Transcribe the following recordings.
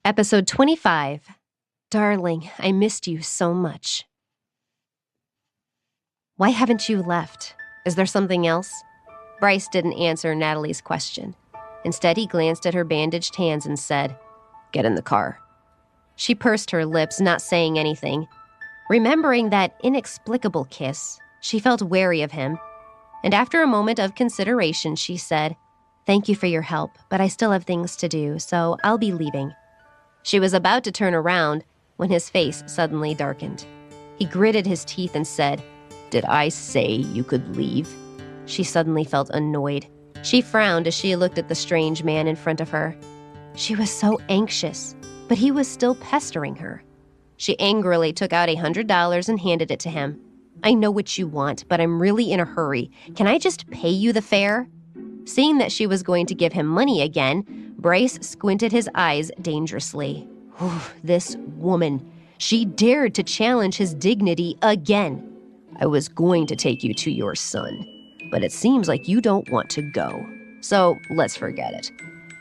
Episode 25. Darling, I missed you so much. Why haven't you left? Is there something else? Bryce didn't answer Natalie's question. Instead, he glanced at her bandaged hands and said, "Get in the car." She pursed her lips, not saying anything. Remembering that inexplicable kiss, she felt wary of him. And after a moment of consideration, she said, "Thank you for your help, but I still have things to do, so I'll be leaving." She was about to turn around when his face suddenly darkened. He gritted his teeth and said, "Did I say you could leave?" She suddenly felt annoyed. She frowned as she looked at the strange man in front of her. She was so anxious, but he was still pestering her. She angrily took out $100 and handed it to him. "I know what you want, but I'm really in a hurry. Can I just pay you the fare?" Seeing that she was going to give him money again, Bryce squinted his eyes dangerously. This woman. She dared to challenge his dignity again. "I was going to take you to your son, but it seems like you don't want to go. So let's forget it.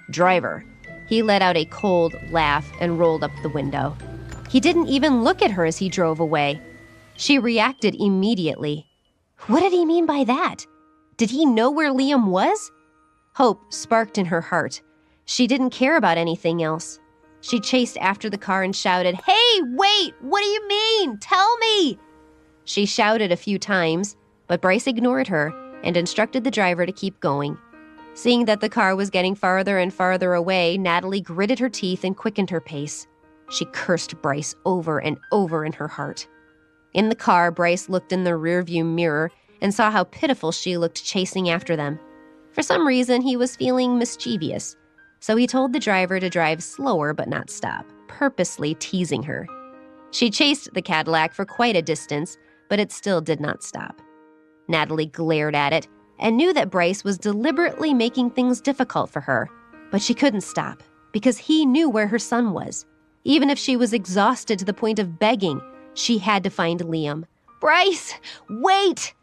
Driver." He let out a cold laugh and rolled up the window. He didn't even look at her as he drove away. She reacted immediately. What did he mean by that? Did he know where Liam was? Hope sparked in her heart. She didn't care about anything else. She chased after the car and shouted, "Hey, wait! What do you mean? Tell me!" She shouted a few times, but Bryce ignored her and instructed the driver to keep going. Seeing that the car was getting farther and farther away, Natalie gritted her teeth and quickened her pace. She cursed Bryce over and over in her heart. In the car, Bryce looked in the rearview mirror and saw how pitiful she looked chasing after them. For some reason, he was feeling mischievous, so he told the driver to drive slower but not stop, purposely teasing her. She chased the Cadillac for quite a distance, but it still did not stop. Natalie glared at it and knew that Bryce was deliberately making things difficult for her, but she couldn't stop because he knew where her son was. Even if she was exhausted to the point of begging, she had to find Liam. "Bryce, wait!"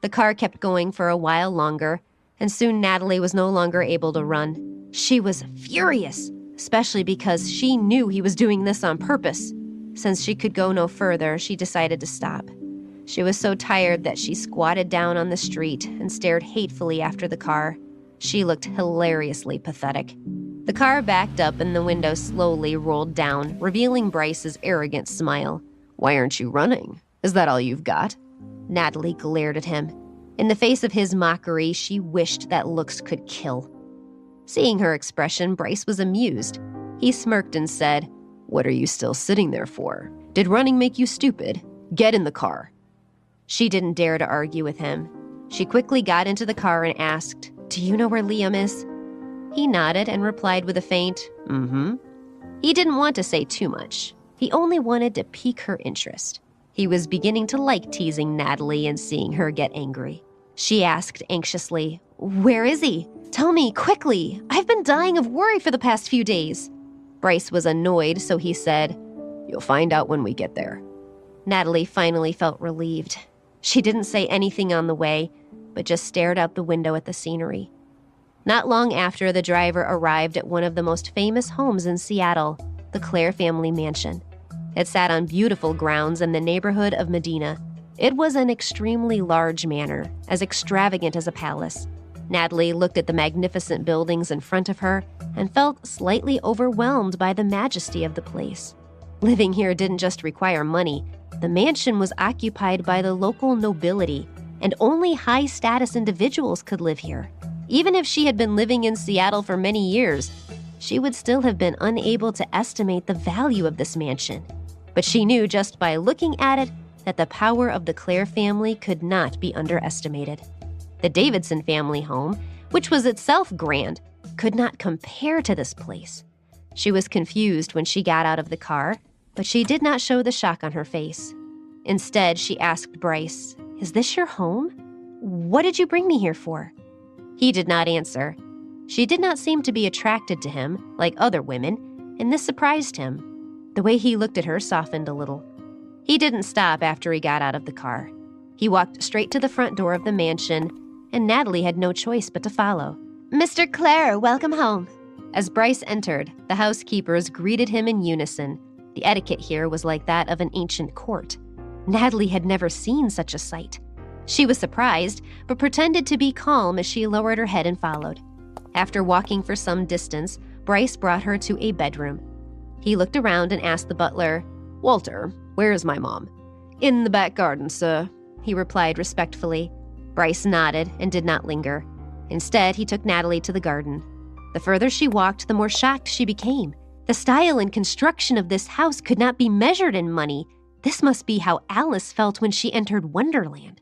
The car kept going for a while longer, and soon Natalie was no longer able to run. She was furious, especially because she knew he was doing this on purpose. Since she could go no further, she decided to stop. She was so tired that she squatted down on the street and stared hatefully after the car. She looked hilariously pathetic. The car backed up and the window slowly rolled down, revealing Bryce's arrogant smile. "Why aren't you running? Is that all you've got?" Natalie glared at him. In the face of his mockery, she wished that looks could kill. Seeing her expression, Bryce was amused. He smirked and said, "What are you still sitting there for? Did running make you stupid? Get in the car." She didn't dare to argue with him. She quickly got into the car and asked, "Do you know where Liam is?" He nodded and replied with a faint, "Mm-hmm." He didn't want to say too much. He only wanted to pique her interest. He was beginning to like teasing Natalie and seeing her get angry. She asked anxiously, "Where is he? Tell me, quickly. I've been dying of worry for the past few days." Bryce was annoyed, so he said, "You'll find out when we get there." Natalie finally felt relieved. She didn't say anything on the way, but just stared out the window at the scenery. Not long after, the driver arrived at one of the most famous homes in Seattle, the Clare family mansion. It sat on beautiful grounds in the neighborhood of Medina. It was an extremely large manor, as extravagant as a palace. Natalie looked at the magnificent buildings in front of her and felt slightly overwhelmed by the majesty of the place. Living here didn't just require money. The mansion was occupied by the local nobility, and only high-status individuals could live here. Even if she had been living in Seattle for many years, she would still have been unable to estimate the value of this mansion. But she knew just by looking at it that the power of the Clare family could not be underestimated. The Davidson family home, which was itself grand, could not compare to this place. She was confused when she got out of the car, but she did not show the shock on her face. Instead, she asked Bryce, "Is this your home? What did you bring me here for?" He did not answer. She did not seem to be attracted to him, like other women, and this surprised him. The way he looked at her softened a little. He didn't stop after he got out of the car. He walked straight to the front door of the mansion, and Natalie had no choice but to follow. "Mr. Clare, welcome home." As Bryce entered, the housekeepers greeted him in unison. The etiquette here was like that of an ancient court. Natalie had never seen such a sight. She was surprised, but pretended to be calm as she lowered her head and followed. After walking for some distance, Bryce brought her to a bedroom. He looked around and asked the butler, "Walter, where is my mom?" "In the back garden, sir," he replied respectfully. Bryce nodded and did not linger. Instead, he took Natalie to the garden. The further she walked, the more shocked she became. The style and construction of this house could not be measured in money. This must be how Alice felt when she entered Wonderland.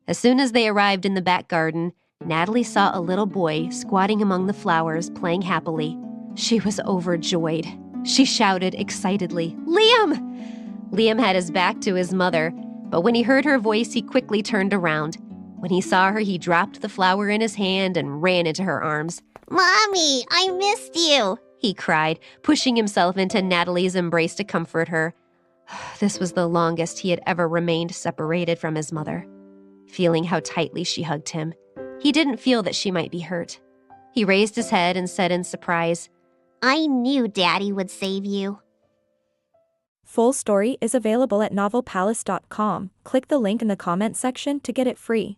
As soon as they arrived in the back garden, Natalie saw a little boy squatting among the flowers, playing happily. She was overjoyed. She shouted excitedly, "Liam!" Liam had his back to his mother, but when he heard her voice, he quickly turned around. When he saw her, he dropped the flower in his hand and ran into her arms. "Mommy, I missed you," he cried, pushing himself into Natalie's embrace to comfort her. This was the longest he had ever remained separated from his mother. Feeling how tightly she hugged him, he didn't feel that she might be hurt. He raised his head and said in surprise, "I knew Daddy would save you." Full story is available at novelpalace.com. Click the link in the comment section to get it free.